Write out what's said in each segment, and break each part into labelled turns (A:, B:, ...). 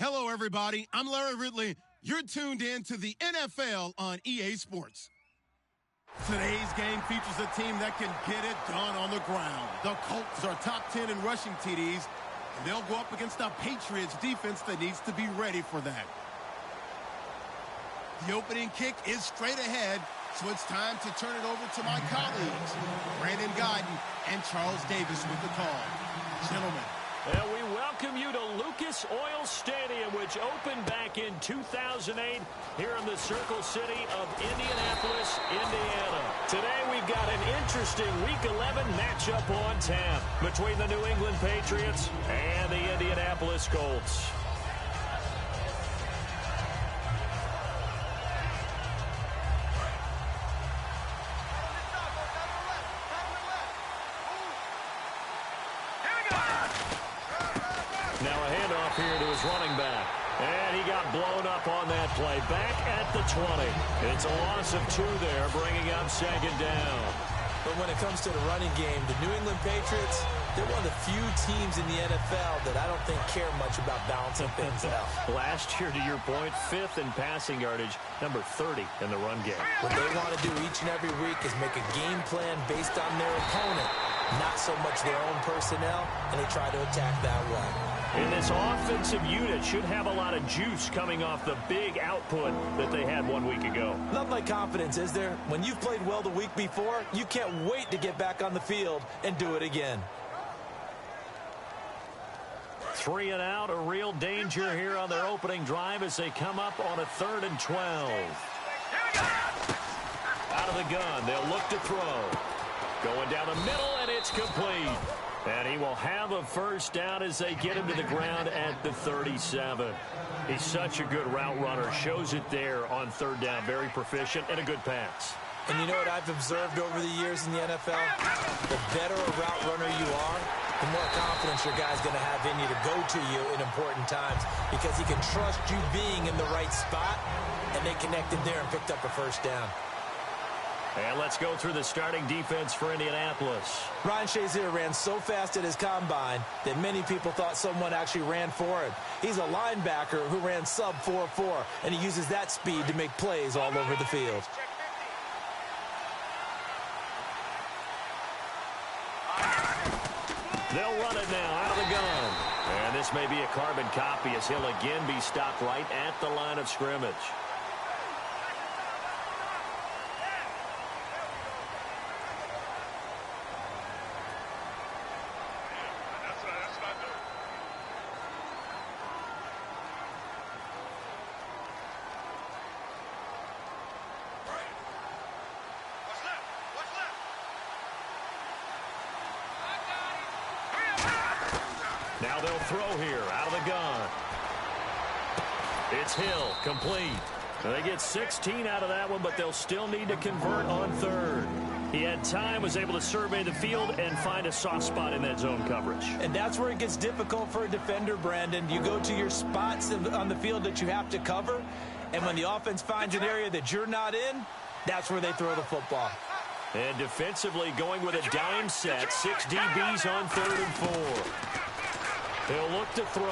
A: Hello, everybody. I'm Larry Ridley. You're tuned in to the NFL on EA Sports. Today's game features a team that can get it done on the ground. The Colts are top 10 in rushing TDs, and they'll go up against a Patriots defense that needs to be ready for that. The opening kick is straight ahead, so it's time to turn it over to my colleagues, Brandon Guyton and Charles Davis with the call. Gentlemen.
B: And we welcome you to Lucas Oil Stadium, which opened back in 2008 here in the Circle City of Indianapolis, Indiana. Today we've got an interesting Week 11 matchup on tap between the New England Patriots and the Indianapolis Colts. Now a handoff here to his running back. And he got blown up on that play. Back at the 20. It's a loss of 2 there, bringing up second down.
C: But when it comes to the running game, the New England Patriots, they're one of the few teams in the NFL that I don't think care much about balancing things out.
B: Last year, to your point, 5th in passing yardage, number 30 in the run game.
C: What they want to do each and every week is make a game plan based on their opponent, not so much their own personnel, and they try to attack that way.
B: And this offensive unit should have a lot of juice coming off the big output that they had 1 week ago.
C: Nothing like confidence, is there? When you've played well the week before, you can't wait to get back on the field and do it again.
B: 3 and out, a real danger here on their opening drive as they come up on a 3rd and 12. Out of the gun, they'll look to throw. Going down the middle, and it's complete. And he will have a first down as they get him to the ground at the 37. He's such a good route runner. Shows it there on 3rd down. Very proficient and a good pass.
C: And you know what I've observed over the years in the NFL? The better a route runner you are, the more confidence your guy's going to have in you to go to you in important times because he can trust you being in the right spot, and they connected there and picked up a first down.
B: And let's go through the starting defense for Indianapolis.
C: Ryan Shazier ran so fast at his combine that many people thought someone actually ran for him. He's a linebacker who ran sub 4.4, and he uses that speed to make plays all over the field.
B: They'll run it now out of the gun. And this may be a carbon copy as he'll again be stopped right at the line of scrimmage. Now they'll throw here out of the gun. It's Hill, complete. They get 16 out of that one, but they'll still need to convert on 3rd. He had time, was able to survey the field and find a soft spot in that zone coverage.
C: And that's where it gets difficult for a defender, Brandon. You go to your spots on the field that you have to cover, and when the offense finds an area that you're not in, that's where they throw the football.
B: And defensively going with a dime set, 6 DBs on 3rd and 4. He'll look to throw.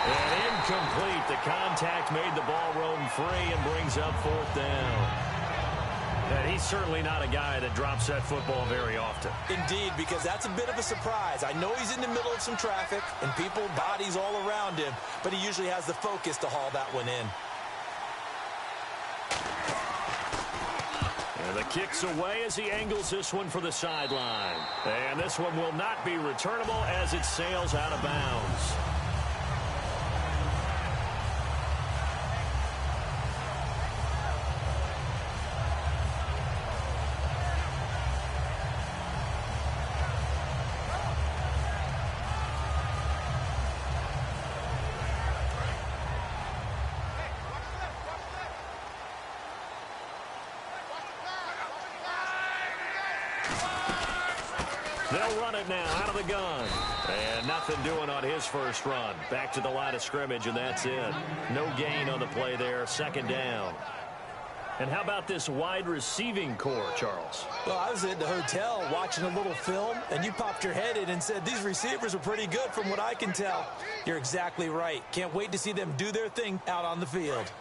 B: And incomplete. The contact made the ball roam free and brings up 4th down. And he's certainly not a guy that drops that football very often.
C: Indeed, because that's a bit of a surprise. I know he's in the middle of some traffic and people, bodies all around him, but he usually has the focus to haul that one in.
B: And the kick's away as he angles this one for the sideline. And this one will not be returnable as it sails out of bounds. They'll run it now out of the gun. And nothing doing on his first run. Back to the line of scrimmage, and that's it. No gain on the play there. 2nd down. And how about this wide receiving core, Charles?
C: Well, I was at the hotel watching a little film, and you popped your head in and said, these receivers are pretty good from what I can tell. You're exactly right. Can't wait to see them do their thing out on the field.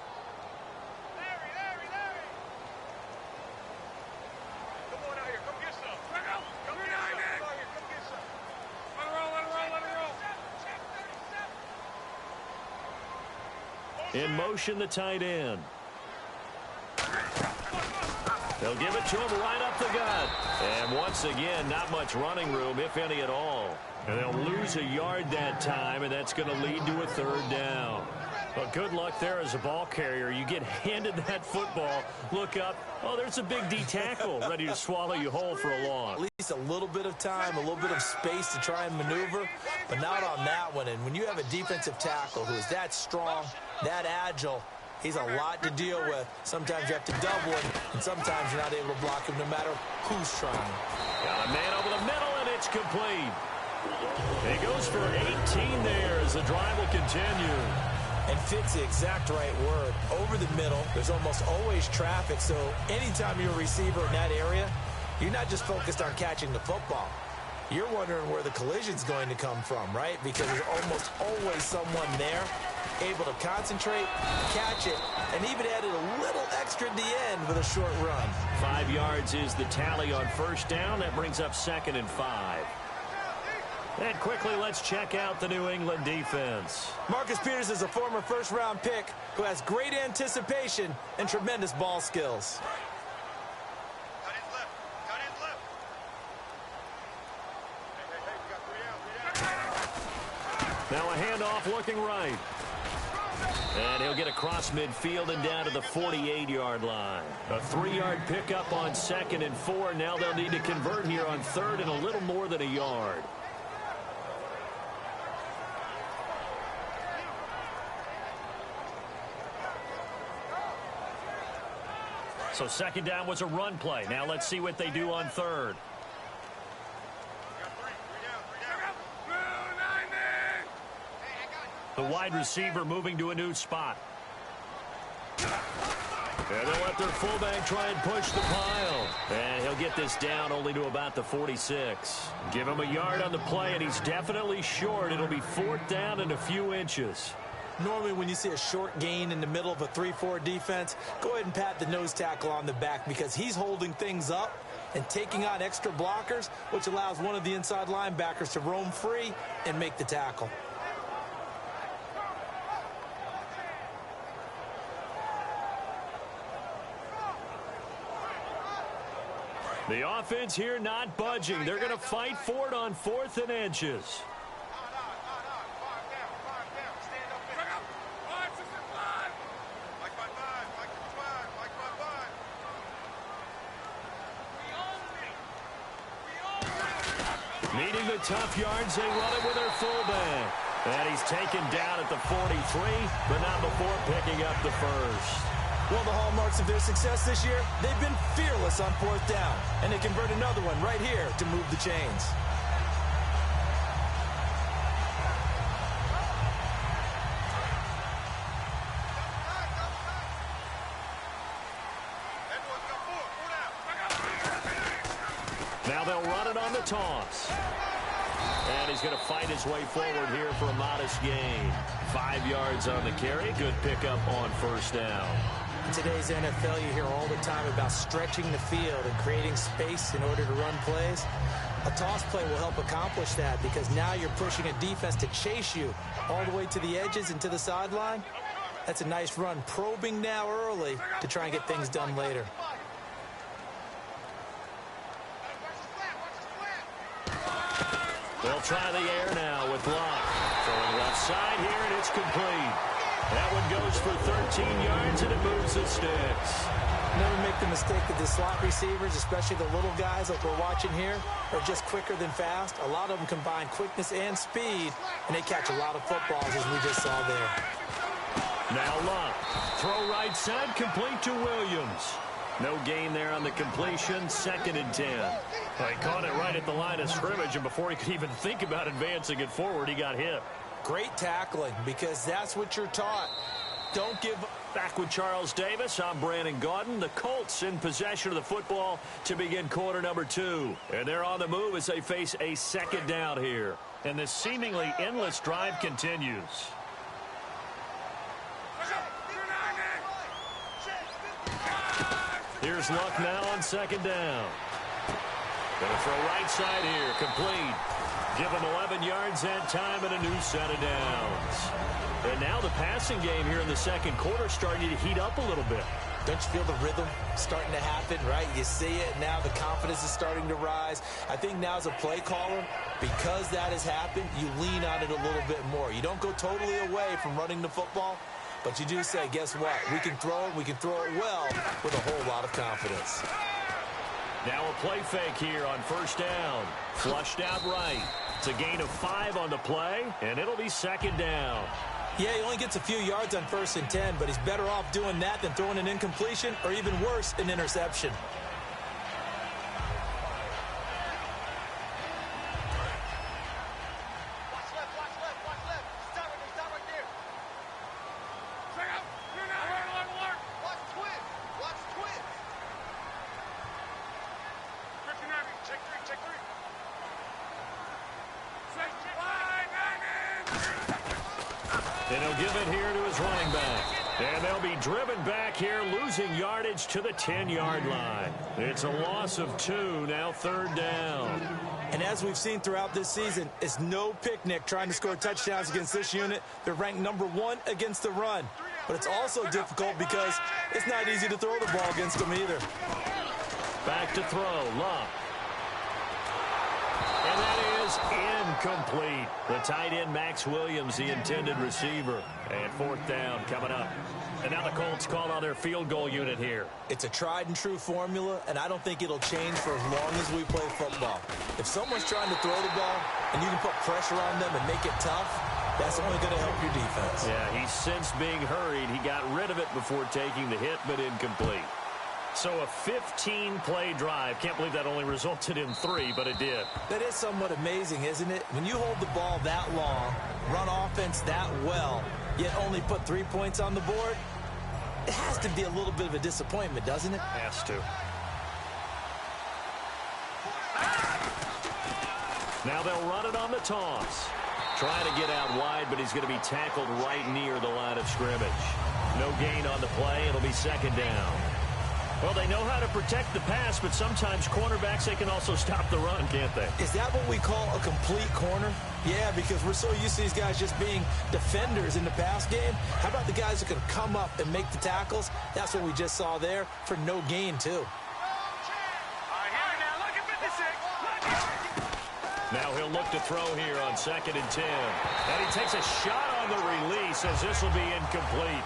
B: In motion, the tight end. They'll give it to him right up the gut. And once again, not much running room, if any at all. And they'll lose a yard that time, and that's going to lead to a third down. But good luck there as a ball carrier. You get handed that football, look up, oh, there's a big D tackle ready to swallow you whole for a loss.
C: At least a little bit of time, a little bit of space to try and maneuver, but not on that one. And when you have a defensive tackle who is that strong, that agile, he's a lot to deal with. Sometimes you have to double him, and sometimes you're not able to block him no matter who's trying.
B: Got a man over the middle, and it's complete. He goes for 18 there as the drive will continue.
C: And fits the exact right word. Over the middle, there's almost always traffic, so anytime you're a receiver in that area, you're not just focused on catching the football. You're wondering where the collision's going to come from, right? Because there's almost always someone there able to concentrate, catch it, and even added a little extra at the end with a short run.
B: 5 yards is the tally on first down. That brings up 2nd and 5. And quickly, let's check out the New England defense.
C: Marcus Peters is a former first-round pick who has great anticipation and tremendous ball skills.
B: Now a handoff looking right. And he'll get across midfield and down to the 48-yard line. A 3-yard pickup on 2nd and 4. Now they'll need to convert here on 3rd and a little more than a yard. So 2nd down was a run play. Now let's see what they do on 3rd. The wide receiver moving to a new spot. And they'll let their fullback try and push the pile. And he'll get this down only to about the 46. Give him a yard on the play, and he's definitely short. It'll be 4th down and a few inches.
C: Normally when you see a short gain in the middle of a 3-4 defense, go ahead and pat the nose tackle on the back because he's holding things up and taking on extra blockers, which allows one of the inside linebackers to roam free and make the tackle.
B: The offense here not budging. They're going to fight for it on 4th and inches. Needing the tough yards, they run it with their fullback. And he's taken down at the 43, but not before picking up the first.
C: One of the hallmarks of their success this year, they've been fearless on 4th down. And they convert another one right here to move the chains.
B: Now they'll run it on the toss. And he's going to fight his way forward here for a modest gain. 5 yards on the carry. Good pickup on 1st down.
C: In today's NFL, you hear all the time about stretching the field and creating space in order to run plays. A toss play will help accomplish that because now you're pushing a defense to chase you all the way to the edges and to the sideline. That's a nice run, probing now early to try and get things done later.
B: They'll try the air now with Locke. Throwing left side here, and it's complete. That one goes for 13 yards, and it moves the sticks.
C: Never make the mistake that the slot receivers, especially the little guys like we're watching here, are just quicker than fast. A lot of them combine quickness and speed, and they catch a lot of footballs, as we just saw there.
B: Now Locke. Throw right side, complete to Williams. No gain there on the completion, 2nd and 10. Well, he caught it right at the line of scrimmage, and before he could even think about advancing it forward, he got hit.
C: Great tackling, because that's what you're taught. Don't give
B: Back with Charles Davis, I'm Brandon Gaudin. The Colts in possession of the football to begin quarter number 2. And they're on the move as they face a second down here. And this seemingly endless drive continues. Here's Luck now on second down. Going to throw right side here, complete. Give him 11 yards that time and a new set of downs. And now the passing game here in the second quarter starting to heat up a little bit.
C: Don't you feel the rhythm starting to happen, right? You see it now. The confidence is starting to rise. I think now as a play caller, because that has happened, you lean on it a little bit more. You don't go totally away from running the football, but you do say, guess what? We can throw it. We can throw it well with a whole lot of confidence.
B: Now a play fake here on first down. Flushed out right. It's a gain of 5 on the play, and it'll be second down.
C: Yeah, he only gets a few yards on 1st and 10, but he's better off doing that than throwing an incompletion or even worse, an interception.
B: And he'll give it here to his running back. And they'll be driven back here, losing yardage to the 10-yard line. It's a loss of 2, now third down.
C: And as we've seen throughout this season, it's no picnic trying to score touchdowns against this unit. They're ranked number 1 against the run. But it's also difficult because it's not easy to throw the ball against them either.
B: Back to throw, Luck. And that is incomplete. The tight end, Max Williams, the intended receiver. And fourth down coming up. And now the Colts call on their field goal unit here.
C: It's a tried and true formula, and I don't think it'll change for as long as we play football. If someone's trying to throw the ball and you can put pressure on them and make it tough, that's only going to help your defense.
B: Yeah, he's since being hurried. He got rid of it before taking the hit, but incomplete. So a 15-play drive. Can't believe that only resulted in 3, but it did.
C: That is somewhat amazing, isn't it? When you hold the ball that long, run offense that well, yet only put 3 points on the board, it has to be a little bit of a disappointment, doesn't it?
B: Has to. Now they'll run it on the toss. Trying to get out wide, but he's going to be tackled right near the line of scrimmage. No gain on the play. It'll be second down. Well, they know how to protect the pass, but sometimes cornerbacks, they can also stop the run, can't they?
C: Is that what we call a complete corner? Yeah, because we're so used to these guys just being defenders in the pass game. How about the guys who can come up and make the tackles? That's what we just saw there for no gain, too.
B: Now he'll look to throw here on 2nd and 10. And he takes a shot on the release as this will be incomplete.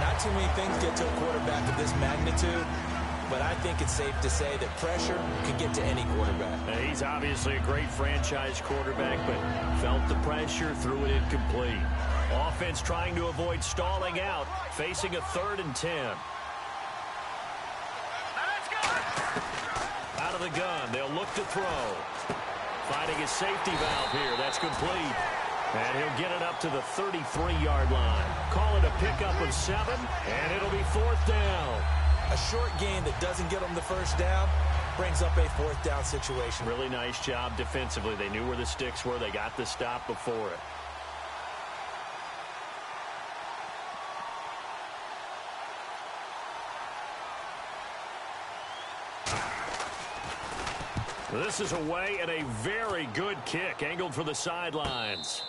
C: Not too many things get to a quarterback of this magnitude, but I think it's safe to say that pressure can get to any quarterback.
B: Now, he's obviously a great franchise quarterback, but felt the pressure, threw it incomplete. Offense trying to avoid stalling out, facing a 3rd and 10. Out of the gun, they'll look to throw. Finding his safety valve here. That's complete. And he'll get it up to the 33-yard line. Call it a pickup of 7, and it'll be 4th down.
C: A short gain that doesn't get them the first down brings up a 4th down situation.
B: Really nice job defensively. They knew where the sticks were. They got the stop before it. This is away and a very good kick angled for the sidelines.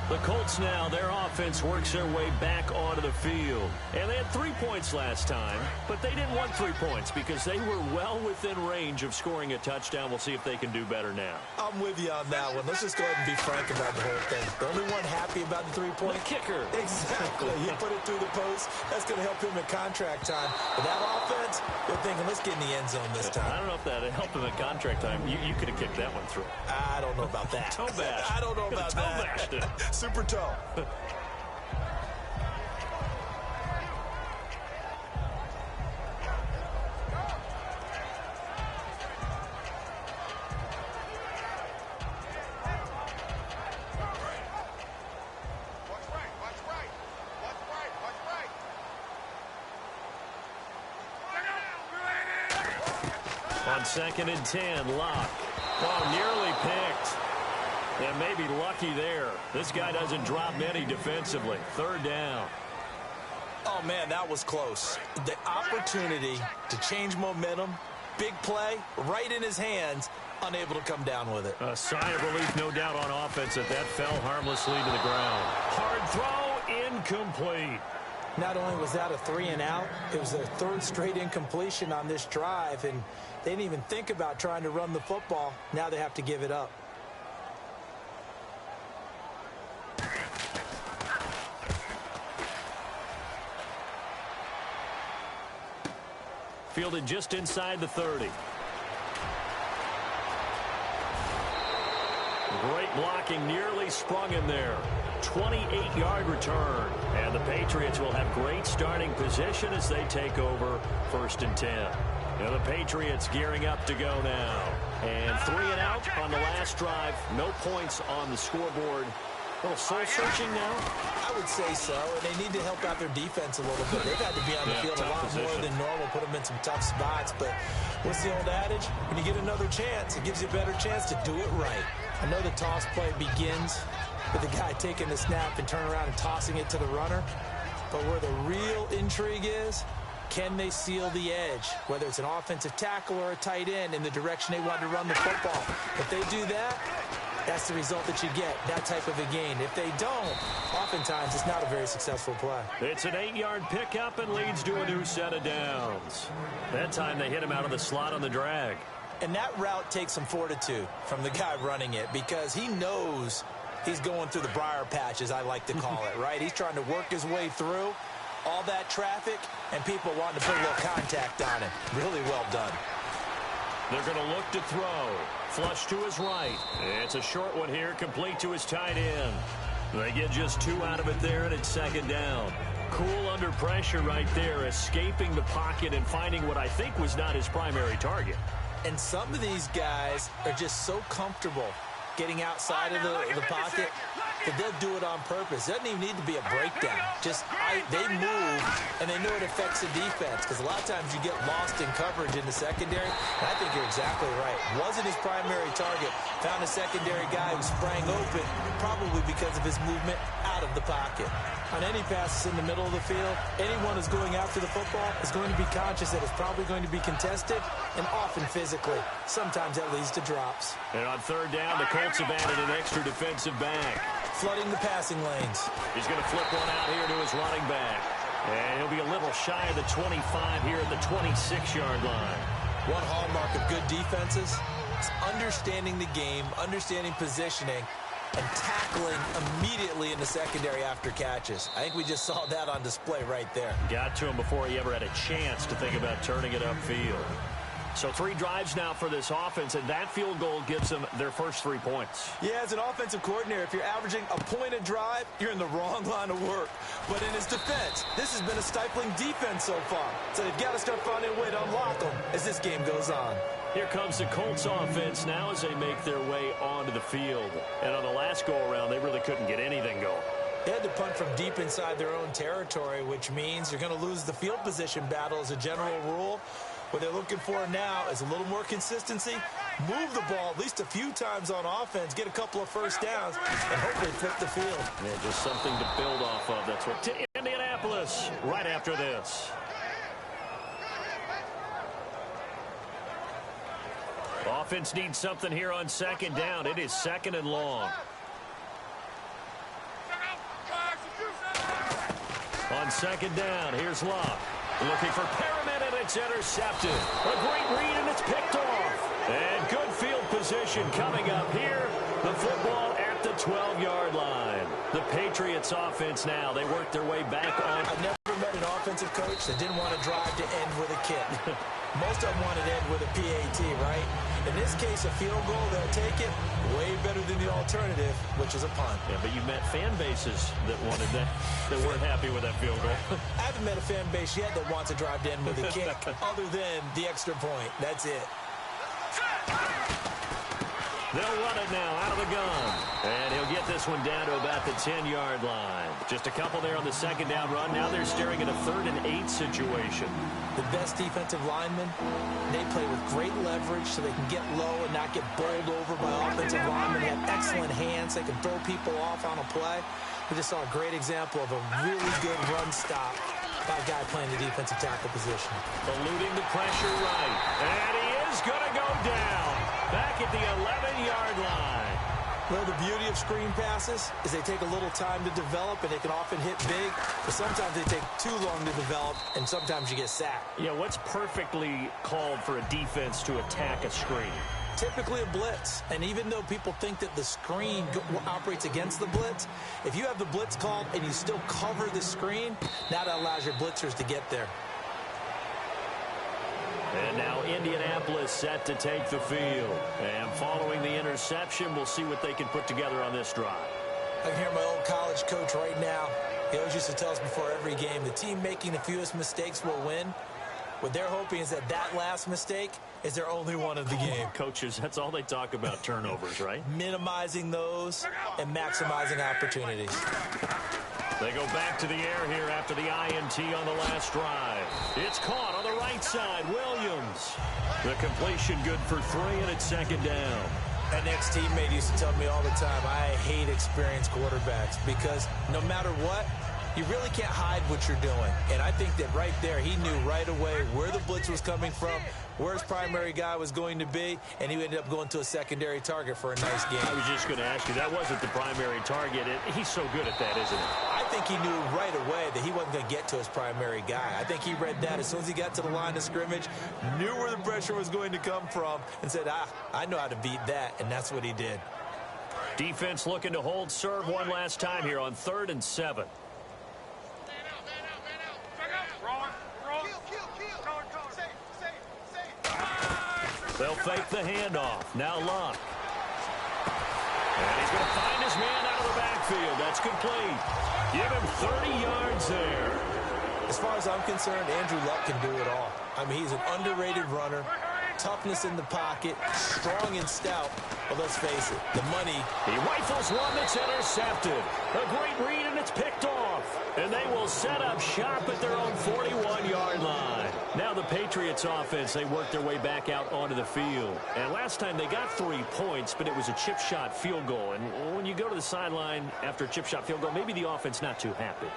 B: The Colts now, their offense works their way back onto the field. And they had 3 points last time, but they didn't want 3 points because they were well within range of scoring a touchdown. We'll see if they can do better now.
C: I'm with you on that one. Let's just go ahead and be frank about the whole thing. The only one happy about the 3-point
B: kicker.
C: Exactly. He put it through the post. That's going to help him in contract time. But that offense, they're thinking, let's get in the end zone this time.
B: I don't know if that helped him in contract time. You could have kicked that one through.
C: I don't know about that.
B: Toe bash.
C: I don't know about that.
B: Toe bashed it.
C: Super toe.
B: On 2nd and 10, Locke. Oh, nearly picked. And maybe lucky there. This guy doesn't drop many defensively. 3rd down.
C: Oh, man, that was close. The opportunity to change momentum, big play, right in his hands, unable to come down with it.
B: A sigh of relief, no doubt, on offense that fell harmlessly to the ground. Hard throw, incomplete.
C: Not only was that a 3-and-out, it was their 3rd straight incompletion on this drive, and they didn't even think about trying to run the football. Now they have to give it up.
B: Fielded just inside the 30. Great blocking, nearly sprung him there. 28-yard return. And the Patriots will have great starting position as they take over 1st and 10. Now the Patriots gearing up to go now. And 3-and-out on the last drive. No points on the scoreboard. A little soul-searching now?
C: I would say so, and they need to help out their defense a little bit. They've had to be on the field a lot more than normal, put them in some tough spots. But what's the old adage? When you get another chance, it gives you a better chance to do it right. I know the toss play begins with the guy taking the snap and turning around and tossing it to the runner. But where the real intrigue is, can they seal the edge? Whether it's an offensive tackle or a tight end in the direction they want to run the football. If they do that, that's the result that you get, that type of a gain. If they don't, oftentimes it's not a very successful play.
B: It's an 8-yard pickup and leads to a new set of downs. That time they hit him out of the slot on the drag.
C: And that route takes some fortitude from the guy running it because he knows he's going through the briar patch, as I like to call it, right? He's trying to work his way through all that traffic and people wanting to put a little contact on him. Really well done.
B: They're going to look to throw. Flush to his right. It's a short one here, complete to his tight end. They get just 2 out of it there, and it's 2nd down. Cool under pressure right there, escaping the pocket and finding what I think was not his primary target.
C: And some of these guys are just so comfortable getting outside of the pocket that they'll do it on purpose. It doesn't even need to be a breakdown. Just they move, and they know it affects the defense because a lot of times you get lost in coverage in the secondary. And I think you're exactly right. Wasn't his primary target. Found a secondary guy who sprang open, probably because of his movement out of the pocket. On any passes in the middle of the field, anyone who's going after the football is going to be conscious that it's probably going to be contested and often physically. Sometimes that leads to drops.
B: And on 3rd down, the Colts have added an extra defensive back.
C: Flooding the passing lanes.
B: He's going to flip one out here to his running back. And he'll be a little shy of the 25 here at the 26-yard line.
C: One hallmark of good defenses is understanding the game, understanding positioning, and tackling immediately in the secondary after catches. I think we just saw that on display right there.
B: Got to him before he ever had a chance to think about turning it upfield. So 3 drives now for this offense, and that field goal gives them their first 3 points.
C: Yeah, as an offensive coordinator, if you're averaging a point a drive, you're in the wrong line of work. But in his defense, this has been a stifling defense so far. So they've got to start finding a way to unlock them as this game goes on.
B: Here comes the Colts offense now as they make their way onto the field. And on the last go-around, they really couldn't get anything going.
C: They had to punt from deep inside their own territory, which means you're going to lose the field position battle as a general rule. What they're looking for now is a little more consistency, move the ball at least a few times on offense, get a couple of first downs, and hopefully flip the field.
B: Yeah, just something to build off of. That's what to Indianapolis right after this. Offense needs something here on 2nd down. It is 2nd and long. On 2nd down, here's Locke. Looking for Perriman, and it's intercepted. A great read, and it's picked off. And good field position coming up here. The football at the 12-yard line. The Patriots offense now. They work their way back on.
C: I've never met an offensive coach that didn't want to drive to end with a kick. Most of them want to end with a PAT, right? In this case, a field goal, they'll take it way better than the alternative, which is a punt.
B: Yeah, but you've met fan bases that wanted that, that weren't happy with that field goal.
C: I haven't met a fan base yet that wants to drive to end with a kick other than the extra point. That's it.
B: They'll run it now out of the gun. And he'll get this one down to about the 10-yard line. Just a couple there on the second down run. Now they're staring at a 3rd and 8 situation.
C: The best defensive linemen, they play with great leverage so they can get low and not get bowled over by offensive linemen. They have excellent hands. They can throw people off on a play. We just saw a great example of a really good run stop by a guy playing the defensive tackle position.
B: Eluding the pressure right. And he is going to go down. Back at the 11-yard line.
C: Well, the beauty of screen passes is they take a little time to develop, and they can often hit big, but sometimes they take too long to develop, and sometimes you get sacked.
B: Yeah, what's perfectly called for a defense to attack a screen?
C: Typically a blitz, and even though people think that the screen operates against the blitz, if you have the blitz called and you still cover the screen, now that allows your blitzers to get there.
B: And now Indianapolis set to take the field. And following the interception, we'll see what they can put together on this drive.
C: I can hear my old college coach right now. He always used to tell us before every game, the team making the fewest mistakes will win. What they're hoping is that that last mistake is their only one of the game.
B: Coaches, that's all they talk about, turnovers, right?
C: Minimizing those and maximizing opportunities.
B: They go back to the air here after the INT on the last drive. It's caught on the right side. Williams. The completion good for 3, and it's 2nd down.
C: An ex-teammate used to tell me all the time, I hate experienced quarterbacks because no matter what, you really can't hide what you're doing. And I think that right there, he knew right away where the blitz was coming from, where his primary guy was going to be, and he ended up going to a secondary target for a nice game.
B: I was just going to ask you, that wasn't the primary target. He's so good at that, isn't he?
C: I think he knew right away that he wasn't going to get to his primary guy. I think he read that as soon as he got to the line of scrimmage, knew where the pressure was going to come from, and said, I know how to beat that, and that's what he did.
B: Defense looking to hold serve one last time here on 3rd and 7. They'll fake the handoff. Now Luck. And he's going to find his man out of the backfield. That's complete. Give him 30 yards there.
C: As far as I'm concerned, Andrew Luck can do it all. I mean, he's an underrated runner. Toughness in the pocket, strong and stout. But let's face it, the money.
B: He rifles one that's intercepted. A great read, and it's picked off. And they will set up shop at their own 41-yard line. Now the Patriots offense, they work their way back out onto the field. And last time they got 3 points, but it was a chip shot field goal. And when you go to the sideline after a chip shot field goal, maybe the offense not too happy.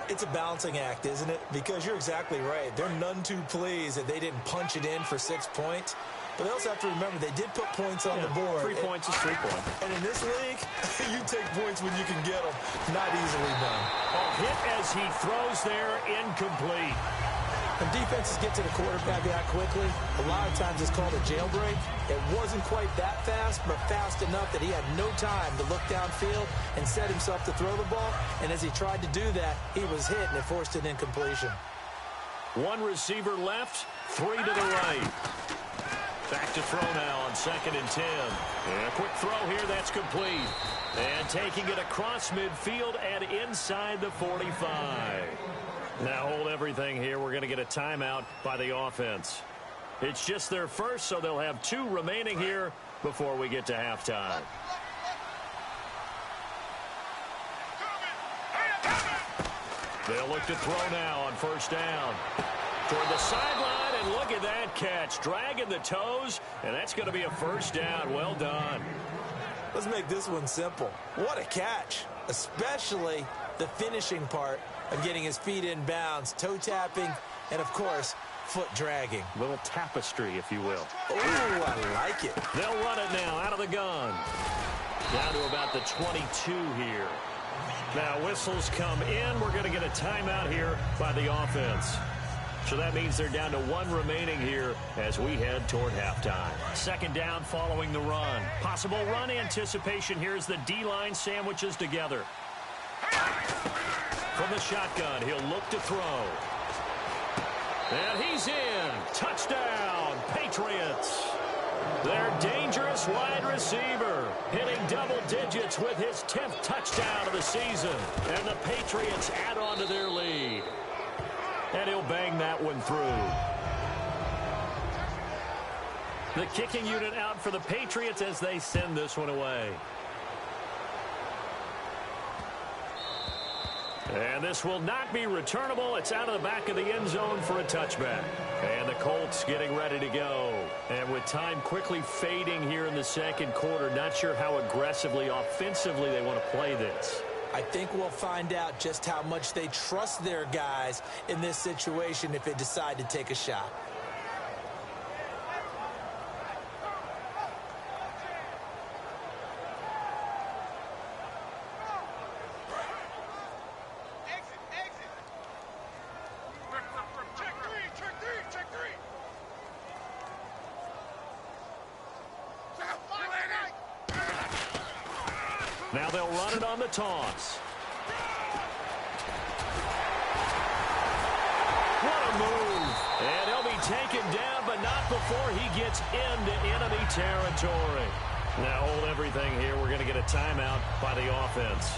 C: It's a balancing act, isn't it? Because you're exactly right. They're none too pleased that they didn't punch it in for 6 points. But they also have to remember they did put points on the board.
B: 3 points is 3 points.
C: And in this league, you take points when you can get them. Not easily done.
B: Hit as he throws there, incomplete.
C: When defenses get to the quarterback that quickly, a lot of times it's called a jailbreak. It wasn't quite that fast, but fast enough that he had no time to look downfield and set himself to throw the ball. And as he tried to do that, he was hit, and it forced an incompletion.
B: 1 receiver left, 3 to the right. Back to throw now on 2nd and 10. And a quick throw here, that's complete. And taking it across midfield and inside the 45. Now hold everything here. We're going to get a timeout by the offense. It's just their first, so they'll have 2 remaining here before we get to halftime. They'll look to throw now on 1st down. Toward the sideline, and look at that catch. Dragging the toes, and that's going to be a 1st down. Well done.
C: Let's make this one simple. What a catch, especially the finishing part of getting his feet in bounds, toe tapping, and, of course, foot dragging.
B: Little tapestry, if you will.
C: Oh, I like it.
B: They'll run it now out of the gun. Down to about the 22 here. Now, whistles come in. We're going to get a timeout here by the offense. So that means they're down to 1 remaining here as we head toward halftime. 2nd down following the run. Possible run anticipation here as the D-line sandwiches together. From the shotgun, he'll look to throw. And he's in. Touchdown, Patriots. Their dangerous wide receiver hitting double digits with his 10th touchdown of the season. And the Patriots add on to their lead. And he'll bang that one through. The kicking unit out for the Patriots as they send this one away. And this will not be returnable. It's out of the back of the end zone for a touchback. And the Colts getting ready to go. And with time quickly fading here in the second quarter, not sure how aggressively, offensively they want to play this.
C: I think we'll find out just how much they trust their guys in this situation if they decide to take a shot.
B: Now they'll run it on the toss. What a move. And he'll be taken down, but not before he gets into enemy territory. Now hold everything here. We're going to get a timeout by the offense.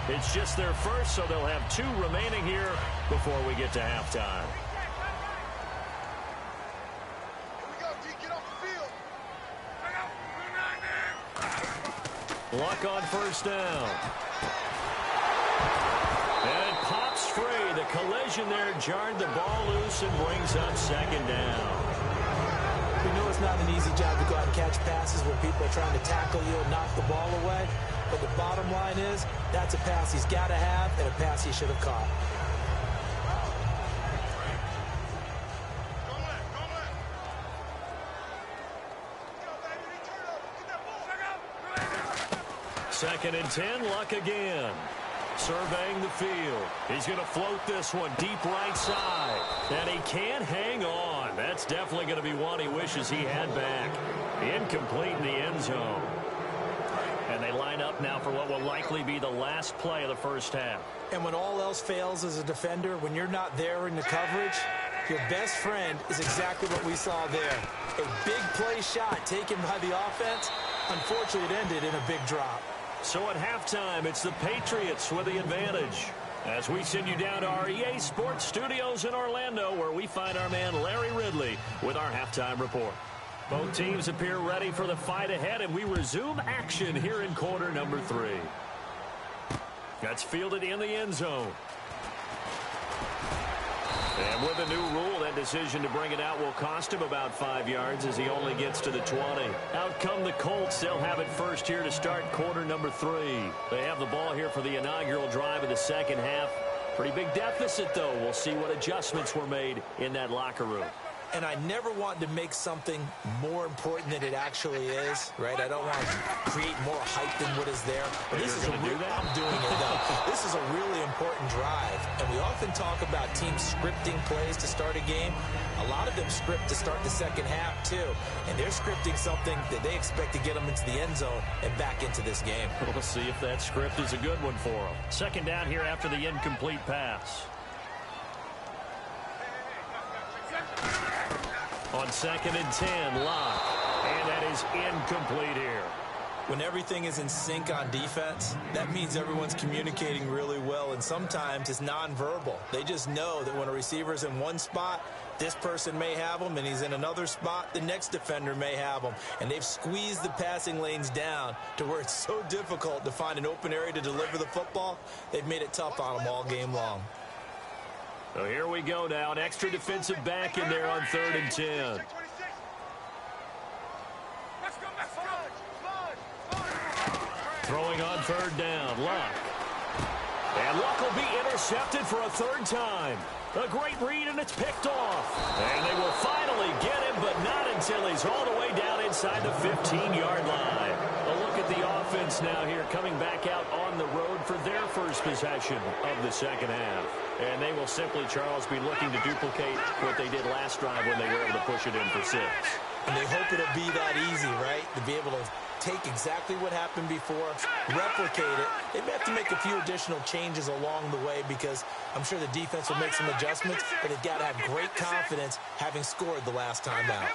B: It's just their first, so they'll have 2 remaining here before we get to halftime. Luck on first down. And it pops free. The collision there jarred the ball loose and brings up second down.
C: We know it's not an easy job to go out and catch passes when people are trying to tackle you and knock the ball away. But the bottom line is, that's a pass he's got to have and a pass he should have caught.
B: Second and 10, Luck again. Surveying the field. He's going to float this one deep right side. And he can't hang on. That's definitely going to be one he wishes he had back. Incomplete in the end zone. And they line up now for what will likely be the last play of the first half. And when all else fails as a defender, when you're not there in the coverage, your best friend is exactly what we saw there. A big play shot taken by the offense. Unfortunately, it ended in a big drop. So at halftime, it's the Patriots with the advantage. As we send you down to our EA Sports Studios in Orlando, where we find our man Larry Ridley with our halftime report. Both teams appear ready for the fight ahead, and we resume action here in quarter number 3. That's fielded in the end zone. And with the new rule, that decision to bring it out will cost him about 5 yards as he only gets to the 20. Out come the Colts. They'll have it first here to start quarter number 3. They have the ball here for the inaugural drive of the second half. Pretty big deficit, though. We'll see what adjustments were made in that locker room.
C: And I never want to make something more important than it actually is, right? I don't want to create more hype than what is there. But this is I'm doing it, though. This is a really important drive. And we often talk about teams scripting plays to start a game. A lot of them script to start the second half, too. And they're scripting something that they expect to get them into the end zone and back into this game.
B: We'll see if that script is a good one for them. Second down here after the incomplete pass. On second and 10, Locke. And that is incomplete here.
C: When everything is in sync on defense, that means everyone's communicating really well, and sometimes it's nonverbal. They just know that when a receiver's in one spot, this person may have him, and he's in another spot, the next defender may have him. And they've squeezed the passing lanes down to where it's so difficult to find an open area to deliver the football. They've made it tough on them all game long.
B: So here we go now. An extra defensive back in there on third and 10. Throwing on third down, Luck. And Luck will be intercepted for a third time. A great read, and it's picked off. And they will finally get him, but not until he's all the way down inside the 15-yard line. A look at the offense now here, coming back out on the road for their first possession of the second half. And they will simply, Charles, be looking to duplicate what they did last drive when they were able to push it in for 6.
C: And they hope it'll be that easy, right? To be able to take exactly what happened before, replicate it. They may have to make a few additional changes along the way because I'm sure the defense will make some adjustments, but they've got to have great confidence having scored the last time out.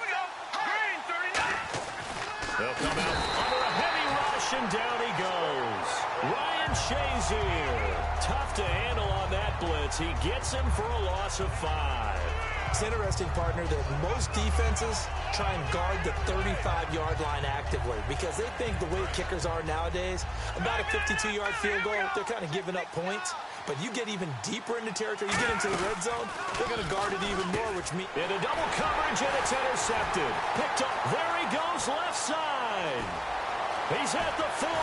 B: They'll come out under a heavy rush, and down he goes. Ryan Shazier. Tough to handle on that blitz. He gets him for a loss of 5.
C: It's interesting, partner, that most defenses try and guard the 35-yard line actively because they think the way kickers are nowadays, about a 52-yard field goal, they're kind of giving up points. But you get even deeper into territory, you get into the red zone, they're going to guard it even more, which means...
B: Into double coverage, and it's intercepted. Picked up. There he goes, left side. He's at the 40.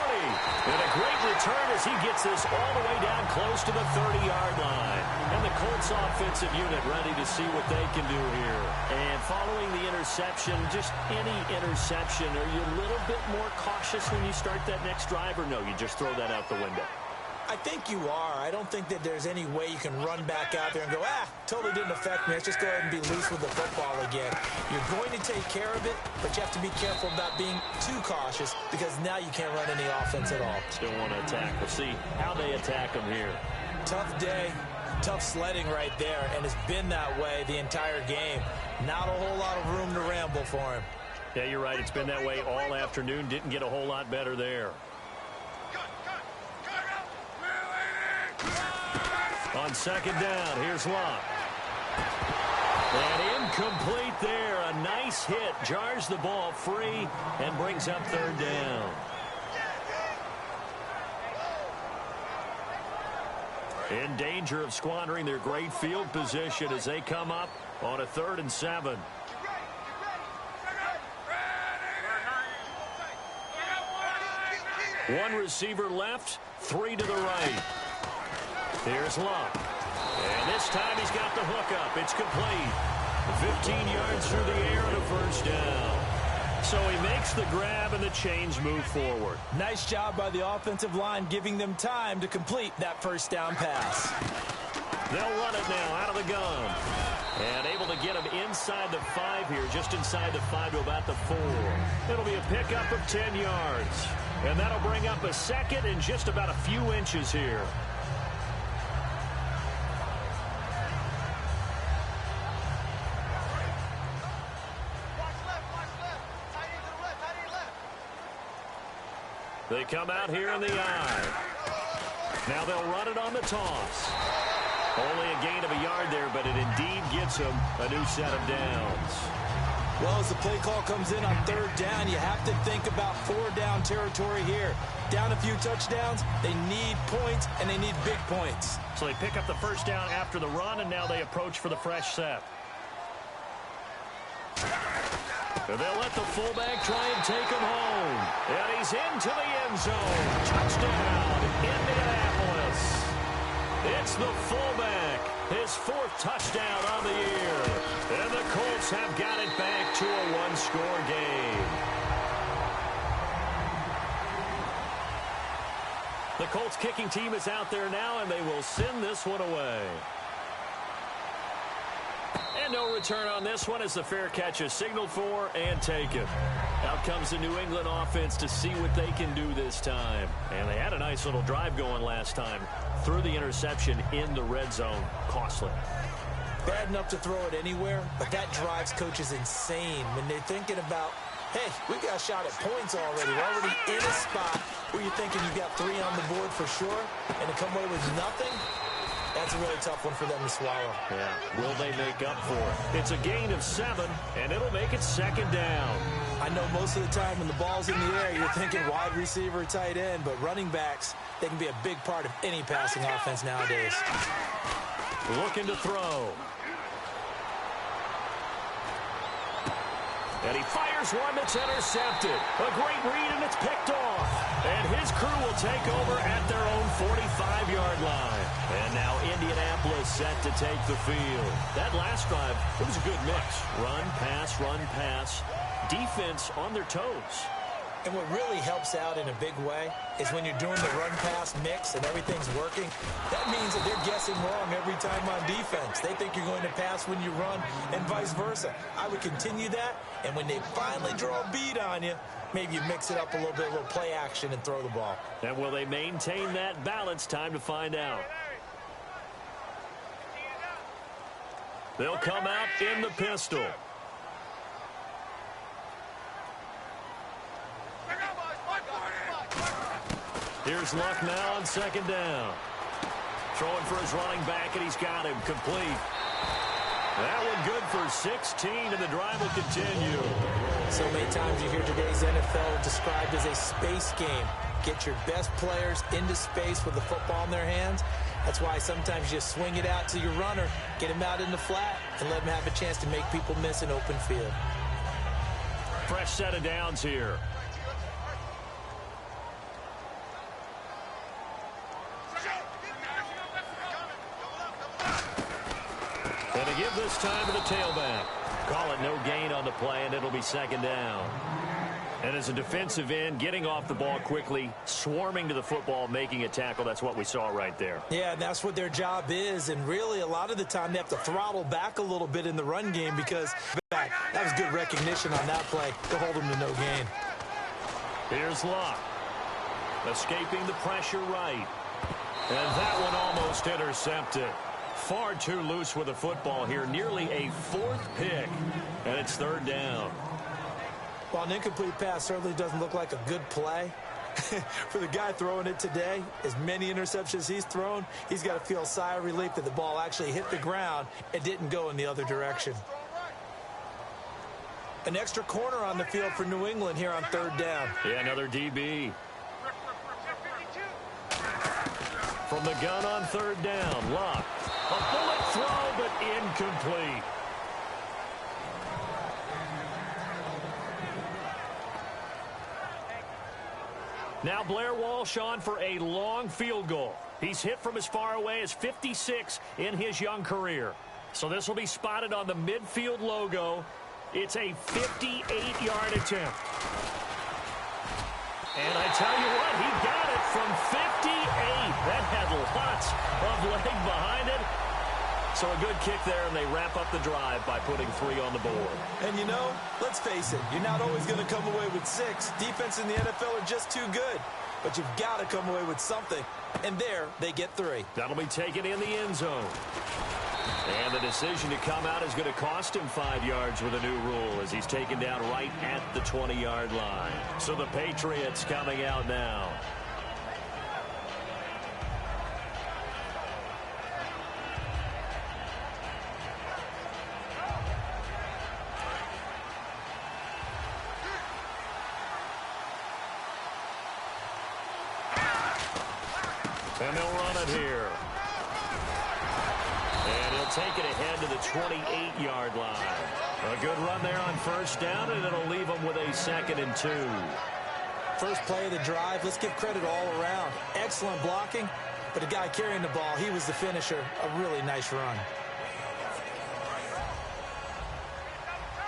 B: And a great return as he gets this all the way down close to the 30-yard line. And the Colts offensive unit ready to see what they can do here. And following the interception, just any interception, are you a little bit more cautious when you start that next drive, or no, you just throw that out the window?
C: I think you are. I don't think that there's any way you can run back out there and go, totally didn't affect me. Let's just go ahead and be loose with the football again. You're going to take care of it, but you have to be careful about being too cautious because now you can't run any offense at all.
B: Still want to attack. We'll see how they attack them here.
C: Tough day, tough sledding right there, and it's been that way the entire game. Not a whole lot of room to ramble for him.
B: Yeah, you're right. It's been that way all afternoon. Didn't get a whole lot better there. On second down, here's Luck. And incomplete there. A nice hit. Jars the ball free and brings up third down. In danger of squandering their great field position as they come up on a 3rd and 7. One receiver left, 3 to the right. Here's Luck. And this time he's got the hook up. It's complete. 15 yards through the air and a first down. So he makes the grab and the chains move forward.
C: Nice job by the offensive line giving them time to complete that first down pass.
B: They'll run it now out of the gun. And able to get him inside the 5 here, just inside the 5 to about the 4. It'll be a pickup of 10 yards. And that'll bring up a second and just about a few inches here. They come out here in the eye. Now they'll run it on the toss. Only a gain of a yard there, but it indeed gets them a new set of downs.
C: Well, as the play call comes in on 3rd down, you have to think about 4-down territory here. Down a few touchdowns, they need points, and they need big points.
B: So they pick up the first down after the run, and now they approach for the fresh set. And they'll let the fullback try and take him home. And he's into the end zone. Touchdown, Indianapolis. It's the fullback. His 4th touchdown on the year. And the Colts have got it back to a 1-score game. The Colts kicking team is out there now, and they will send this one away. And no return on this one as the fair catch is signaled for and taken. Out comes the New England offense to see what they can do this time. And they had a nice little drive going last time. Threw the interception in the red zone. Costly.
C: Bad enough to throw it anywhere, but that drives coaches insane when they're thinking about, hey, we got a shot at points already. We're already in a spot where you're thinking you got 3 on the board for sure, and to come away with nothing, that's a really tough one for them to swallow.
B: Yeah, will they make up for it? It's a gain of 7, and it'll make it 2nd down.
C: I know most of the time when the ball's in the air, you're thinking wide receiver, tight end, but running backs, they can be a big part of any passing offense nowadays.
B: Looking to throw. And he fires one that's intercepted. A great read, and it's picked off. And his crew will take over at their own 45-yard line. And now Indianapolis set to take the field. That last drive, it was a good mix. Run, pass, defense on their toes.
C: And what really helps out in a big way is when you're doing the run-pass mix and everything's working, that means that they're guessing wrong every time on defense. They think you're going to pass when you run and vice versa. I would continue that, and when they finally draw a bead on you, maybe you mix it up a little bit, a little play action, and throw the ball.
B: And will they maintain that balance? Time to find out. They'll come out in the pistol. Here's Luck now on 2nd down. Throwing for his running back, and he's got him complete. That one good for 16, and the drive will continue.
C: So many times you hear today's NFL described as a space game. Get your best players into space with the football in their hands. That's why sometimes you swing it out to your runner, get him out in the flat, and let him have a chance to make people miss an open field.
B: Fresh set of downs here. And to give this time to the tailback. Call it no gain on the play, and it'll be second down. And as a defensive end, getting off the ball quickly, swarming to the football, making a tackle, that's what we saw right there.
C: Yeah, and that's what their job is. And really, a lot of the time, they have to throttle back a little bit in the run game because that was good recognition on that play to hold them to no gain.
B: Here's Luck. Escaping the pressure right. And that one almost intercepted. Far too loose with the football here. Nearly a fourth pick. And it's third down.
C: Well, an incomplete pass certainly doesn't look like a good play. For the guy throwing it today, as many interceptions he's thrown, he's got to feel a sigh of relief that the ball actually hit the ground and didn't go in the other direction. An extra corner on the field for New England here on third down.
B: Yeah, another DB. From the gun on third down, Luck. A bullet throw, but incomplete. Now Blair Walsh on for a long field goal. He's hit from as far away as 56 in his young career. So this will be spotted on the midfield logo. It's a 58-yard attempt. And I tell you what, he got it from 58. That had lots of leg behind it. So a good kick there, and they wrap up the drive by putting 3 on the board.
C: And you know, let's face it, you're not always going to come away with 6. Defense in the NFL are just too good. But you've got to come away with something. And there, they get 3.
B: That'll be taken in the end zone. And the decision to come out is going to cost him 5 yards with a new rule as he's taken down right at the 20-yard line. So the Patriots coming out now. And they'll run it here. And he'll take it ahead to the 28-yard line. A good run there on first down, and it'll leave them with a 2nd and 2.
C: First play of the drive, let's give credit all around. Excellent blocking, but the guy carrying the ball, he was the finisher. A really nice run.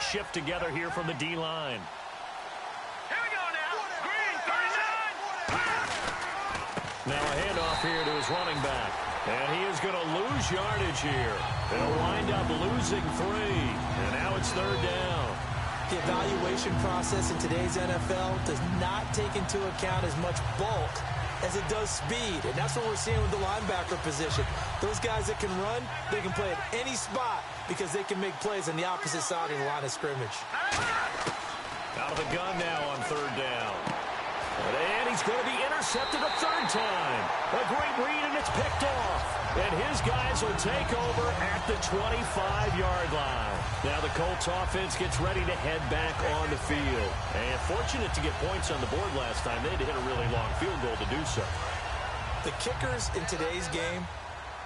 B: Shift together here from the D-line. Now a handoff here to his running back. And he is going to lose yardage here. They'll wind up losing 3. And now it's third down.
C: The evaluation process in today's NFL does not take into account as much bulk as it does speed. And that's what we're seeing with the linebacker position. Those guys that can run, they can play at any spot because they can make plays on the opposite side of the line of scrimmage.
B: Out of the gun now on third down. And he's going to be intercepted a third time. A great read, and it's picked off. And his guys will take over at the 25-yard line. Now the Colts offense gets ready to head back on the field. And fortunate to get points on the board last time. They had to hit a really long field goal to do so.
C: The kickers in today's game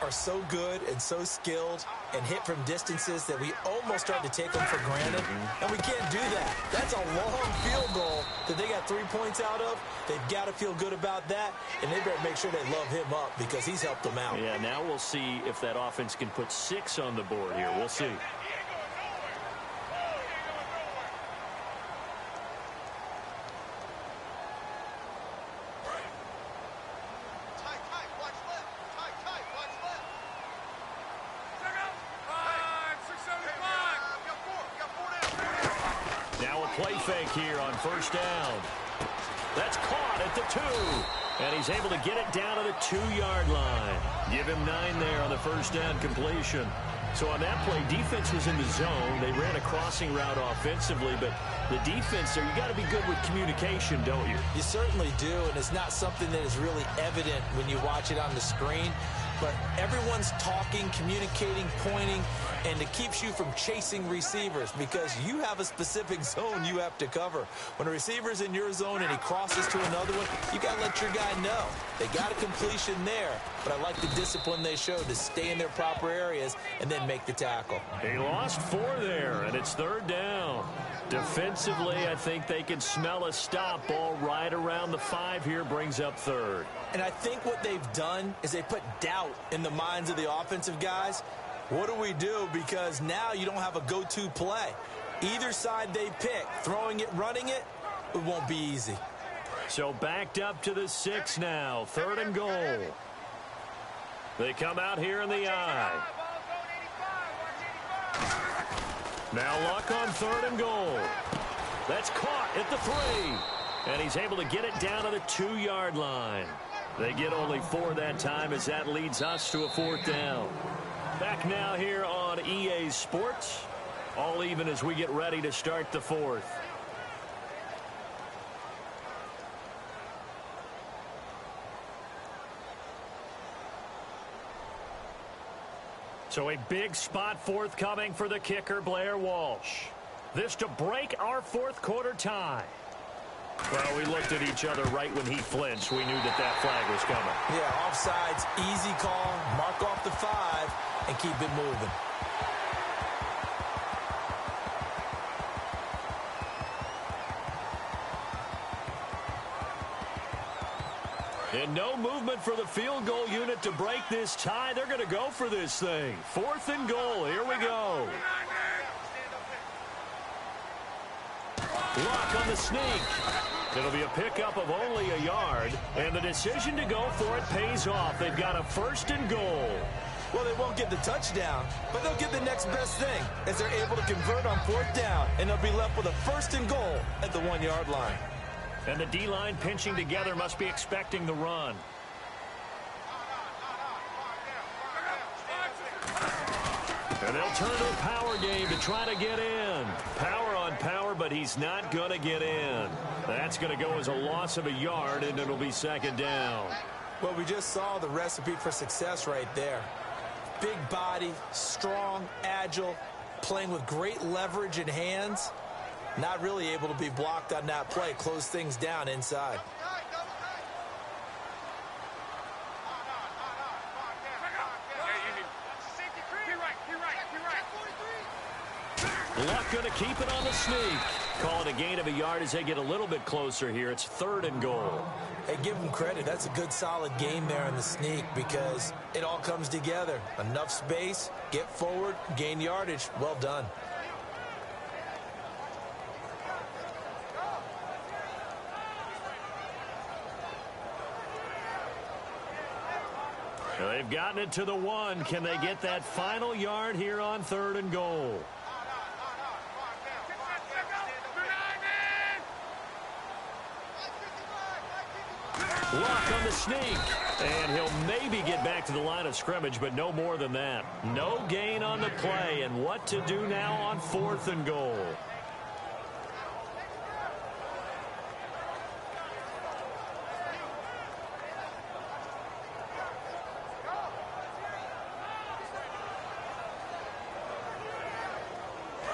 C: are so good and so skilled and hit from distances that we almost start to take them for granted. And we can't do that. That's a long field goal that they got 3 points out of. They've got to feel good about that, and they better make sure they love him up because he's helped them out.
B: Yeah, now we'll see if that offense can put 6 on the board here. We'll see. Play fake here on first down. That's caught at the 2. And he's able to get it down to the 2-yard line. Give him 9 there on the first down completion. So on that play, defense was in the zone. They ran a crossing route offensively, but the defense there, you got to be good with communication, don't you?
C: You certainly do, and it's not something that is really evident when you watch it on the screen. but everyone's talking, communicating, pointing, and it keeps you from chasing receivers because you have a specific zone you have to cover. When a receiver's in your zone and he crosses to another one, you got to let your guy know. They got a completion there, but I like the discipline they showed to stay in their proper areas and then make the tackle.
B: He lost 4 there, and it's 3rd down. Defensively, I think they can smell a stop. Ball right around the 5 here, brings up 3rd.
C: And I think what they've done is they put doubt in the minds of the offensive guys. What do we do? Because now you don't have a go-to play. Either side they pick, throwing it, running it, it won't be easy.
B: So backed up to the 6 now, 3rd and goal. They come out here in the I. Now Luck on 3rd and goal. That's caught at the 3. And he's able to get it down to the 2-yard line. They get only 4 that time as that leads us to a 4th down. Back now here on EA Sports. All even as we get ready to start the 4th. So a big spot forthcoming for the kicker, Blair Walsh. This to break our 4th quarter tie. Well, we looked at each other right when he flinched. We knew that flag was coming.
C: Yeah, offsides, easy call, mark off the 5, and keep it moving.
B: And no movement for the field goal unit to break this tie. They're going to go for this thing. 4th and goal. Here we go. Luck on the sneak. It'll be a pickup of only a yard, and the decision to go for it pays off. They've got a 1st and goal.
C: Well, they won't get the touchdown, but they'll get the next best thing as they're able to convert on 4th down, and they'll be left with a 1st and goal at the 1-yard line.
B: And the D-line pinching together must be expecting the run. And they'll turn to a power game to try to get in. Power on power, but he's not going to get in. That's going to go as a loss of a yard, and it'll be 2nd down.
C: Well, we just saw the recipe for success right there. Big body, strong, agile, playing with great leverage in hands. Not really able to be blocked on that play. Close things down inside.
B: Luck going to keep it on the sneak. Call it a gain of a yard as they get a little bit closer here. It's 3rd and goal.
C: Hey, give them credit. That's a good, solid game there in the sneak because it all comes together. Enough space, get forward, gain yardage. Well done.
B: They've gotten it to the 1. Can they get that final yard here on 3rd and goal? Luck on the sneak. And he'll maybe get back to the line of scrimmage, but no more than that. No gain on the play. And what to do now on 4th and goal?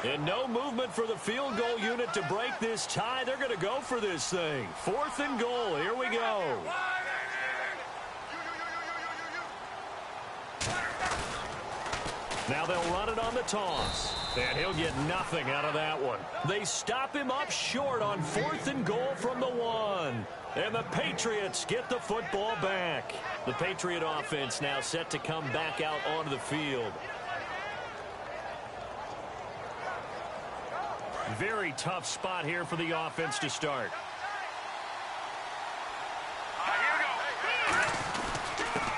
B: And no movement for the field goal unit to break this tie. They're going to go for this thing. 4th and goal. Here we go. Now they'll run it on the toss. And he'll get nothing out of that one. They stop him up short on 4th and goal from the 1. And the Patriots get the football back. The Patriot offense now set to come back out onto the field. Very tough spot here for the offense to start.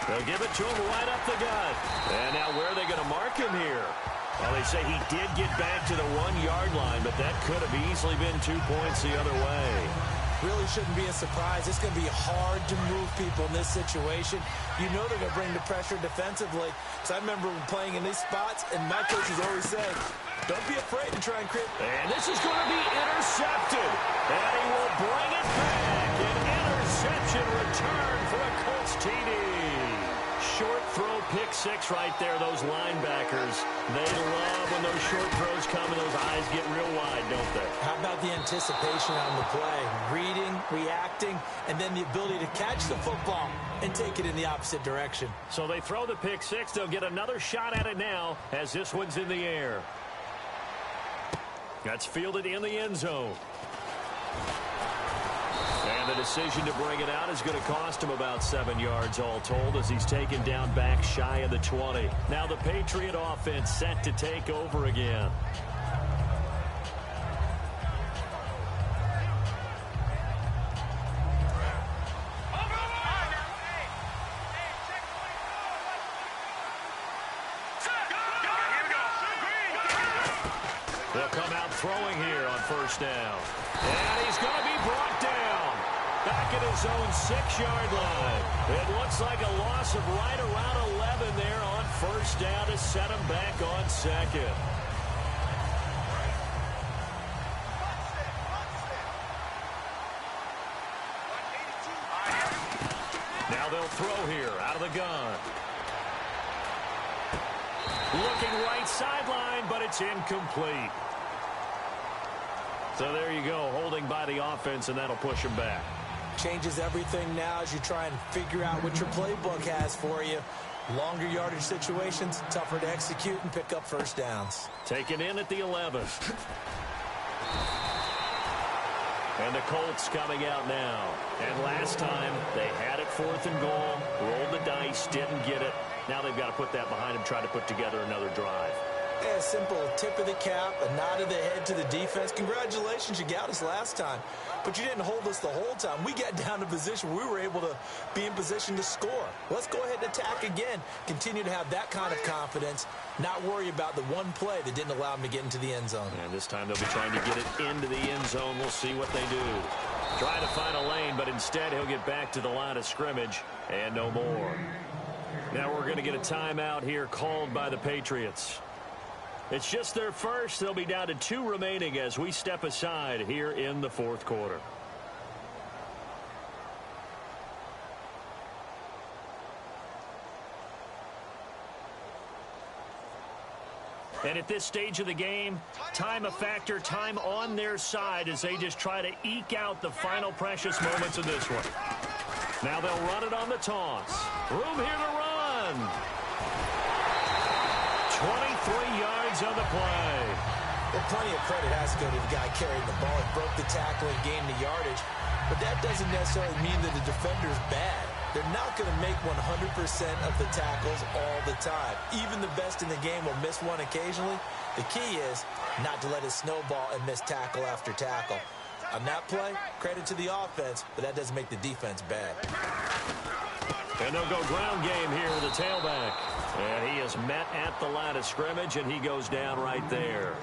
B: They'll give it to him right up the gut. And now where are they going to mark him here? Well, they say he did get back to the 1-yard line, but that could have easily been 2 points the other way.
C: Really shouldn't be a surprise. It's going to be hard to move people in this situation. You know they're going to bring the pressure defensively. So I remember playing in these spots, and my coaches always say, don't be afraid to try and create.
B: And this is going to be intercepted. And he will bring it back. An interception return for a Colts TD. short throw pick six right there, those linebackers. They love when those short throws come and those eyes get real wide, don't they?
C: How about the anticipation on the play? Reading, reacting, and then the ability to catch the football and take it in the opposite direction.
B: So they throw the pick six. They'll get another shot at it now as this one's in the air. That's fielded in the end zone. And the decision to bring it out is going to cost him about 7 yards all told as he's taken down back shy of the 20. Now the Patriot offense set to take over again. They'll come out throwing here on first down. And he's going to be brought down back at his own 6-yard line. It looks like a loss of right around 11 there on first down to set him back on second. Now they'll throw here out of the gun. Looking right sideline, but it's incomplete. So there you go, holding by the offense, and that'll push him back.
C: Changes everything now as you try and figure out what your playbook has for you. Longer yardage situations, tougher to execute and pick up first downs.
B: Taken in at the 11. And the Colts coming out now. And last time, they had it 4th and goal, rolled the dice, didn't get it. Now they've got to put that behind them, try to put together another drive.
C: Yeah, simple tip of the cap, a nod of the head to the defense. Congratulations, you got us last time. But you didn't hold us the whole time. We got down to position where we were able to be in position to score. Let's go ahead and attack again. Continue to have that kind of confidence. Not worry about the one play that didn't allow them to get into the end zone.
B: And this time they'll be trying to get it into the end zone. We'll see what they do. Trying to find a lane, but instead he'll get back to the line of scrimmage and no more. Now we're going to get a timeout here called by the Patriots. It's just their first. They'll be down to 2 remaining as we step aside here in the 4th quarter. And at this stage of the game, time a factor, time on their side as they just try to eke out the final precious moments of this one. Now they'll run it on the toss. Room here to run. 23 yards on the play.
C: Well, plenty of credit has to go to the guy carrying the ball. He broke the tackle and gained the yardage. But that doesn't necessarily mean that the defender's bad. They're not going to make 100% of the tackles all the time. Even the best in the game will miss one occasionally. The key is not to let it snowball and miss tackle after tackle. On that play, credit to the offense, but that doesn't make the defense bad.
B: And they'll go ground game here with the tailback. And he is met at the line of scrimmage, and he goes down right there.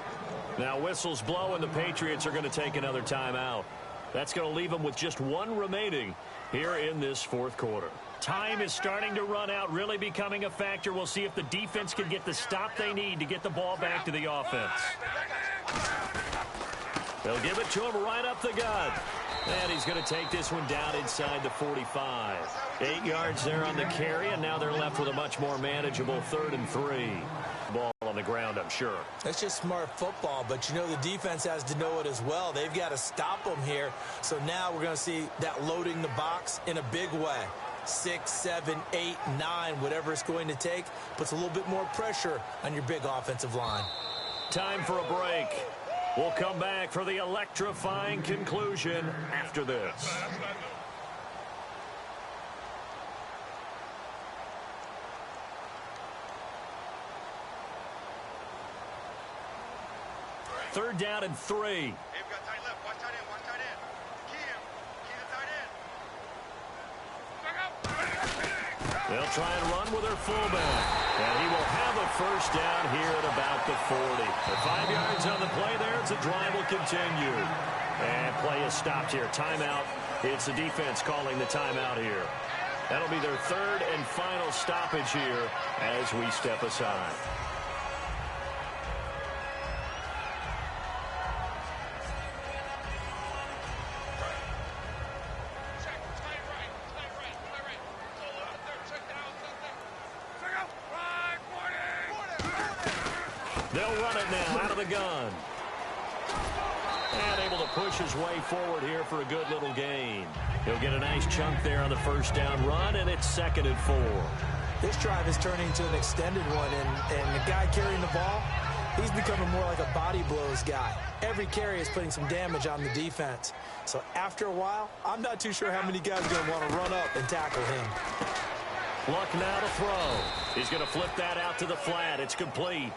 B: Now whistles blow, and the Patriots are going to take another timeout. That's going to leave them with just 1 remaining here in this 4th quarter. Time is starting to run out, really becoming a factor. We'll see if the defense can get the stop they need to get the ball back to the offense. They'll give it to him right up the gut. And he's going to take this one down inside the 45. 8 yards there on the carry, and now they're left with a much more manageable 3rd and 3. Ball on the ground, I'm sure.
C: That's just smart football, but you know the defense has to know it as well. They've got to stop them here. So now we're going to see that loading the box in a big way. 6, 7, 8, 9, whatever it's going to take, puts a little bit more pressure on your big offensive line.
B: Time for a break. We'll come back for the electrifying conclusion after this. Third down and 3.
D: Hey, we've got tight left. Watch tight end. Watch tight end. Key him. Key the tight end.
B: They'll try and run with their fullback. And he will have a first down here at about the 40. The 5 yards on the play there. It's a drive will continue. And play is stopped here. Timeout. It's the defense calling the timeout here. That'll be their 3rd and final stoppage here as we step aside. They'll run it now out of the gun. And able to push his way forward here for a good little gain. He'll get a nice chunk there on the first down run, and it's 2nd and 4.
C: This drive is turning into an extended one, and the guy carrying the ball, he's becoming more like a body blows guy. Every carry is putting some damage on the defense. So after a while, I'm not too sure how many guys are going to want to run up and tackle him.
B: Luck now to throw. He's going to flip that out to the flat. It's complete.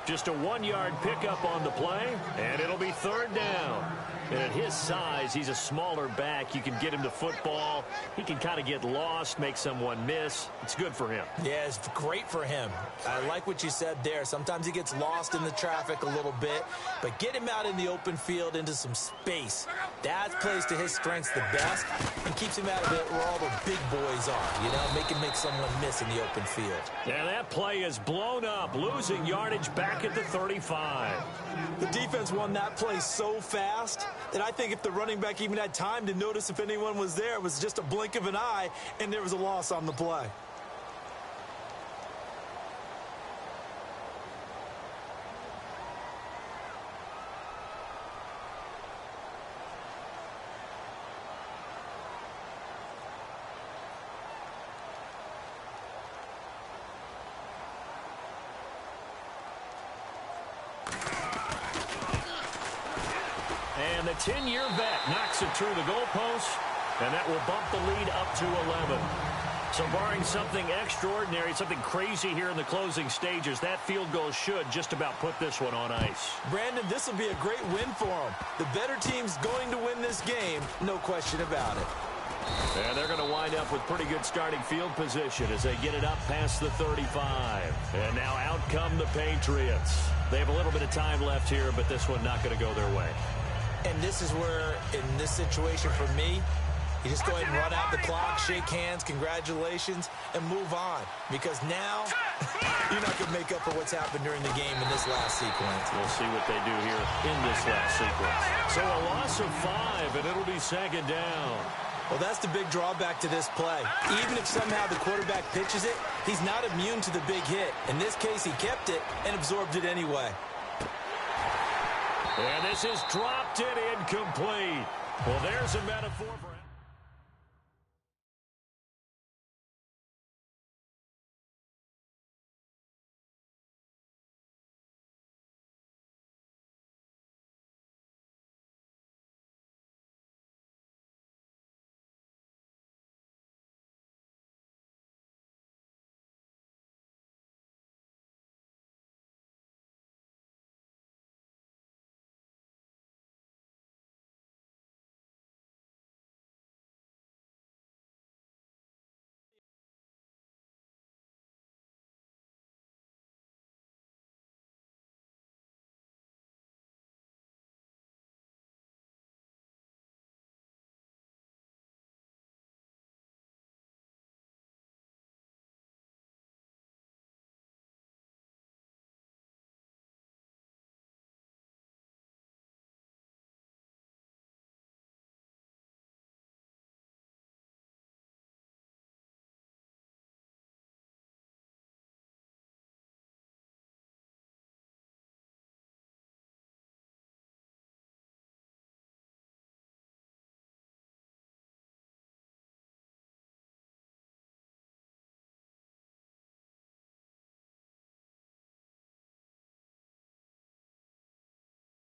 B: Just a 1-yard pickup on the play, and it'll be 3rd down. And at his size, he's a smaller back. You can get him to football. He can kind of get lost, make someone miss. It's good for him.
C: Yeah, it's great for him. I like what you said there. Sometimes he gets lost in the traffic a little bit, but get him out in the open field into some space. That plays to his strengths the best and keeps him out of it where all the big boys are, you know, make someone miss in the open field.
B: Yeah, that play is blown up, losing yardage back at the 35.
C: The defense won that play so fast that I think if the running back even had time to notice if anyone was there, it was just a blink of an eye, and there was a loss on the play.
B: And the 10-year vet knocks it through the goalpost, and that will bump the lead up to 11. So barring something extraordinary, something crazy here in the closing stages, that field goal should just about put this one on ice.
C: Brandon, this will be a great win for them. The better team's going to win this game, no question about it.
B: And they're going to wind up with pretty good starting field position as they get it up past the 35. And now out come the Patriots. They have a little bit of time left here, but this one not going to go their way.
C: And this is where, in this situation for me, you just go ahead and run out the clock, shake hands, congratulations, and move on. Because now, you're not going to make up for what's happened during the game in this last sequence.
B: We'll see what they do here in this last sequence. So a loss of 5, and it'll be 2nd down.
C: Well, that's the big drawback to this play. Even if somehow the quarterback pitches it, he's not immune to the big hit. In this case, he kept it and absorbed it anyway.
B: And this is dropped and incomplete. Well, there's a metaphor for